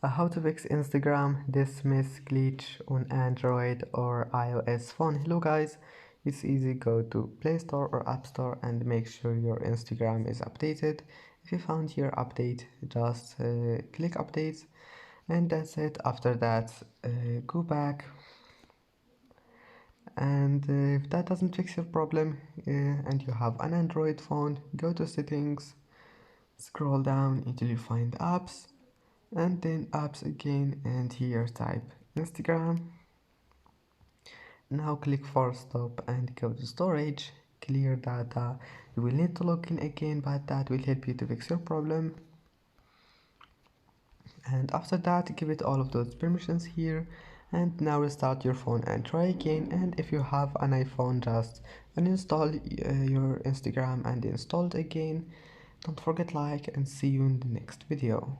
How to fix Instagram dismiss glitch on Android or iOS phone. Hello guys, it's easy. Go to Play Store or App Store and make sure your Instagram is updated. If you found your update, just click updates and that's it. After that, go back, and if that doesn't fix your problem and you have an Android phone, go to settings, scroll down until you find apps, and then apps again, and here type Instagram. Now click force stop and go to storage, clear data. You will need to log in again, but that will help you to fix your problem. And after that, give it all of those permissions here, and now restart your phone and try again. And if you have an iPhone, just uninstall your Instagram and install it again. Don't forget like, and see you in the next video.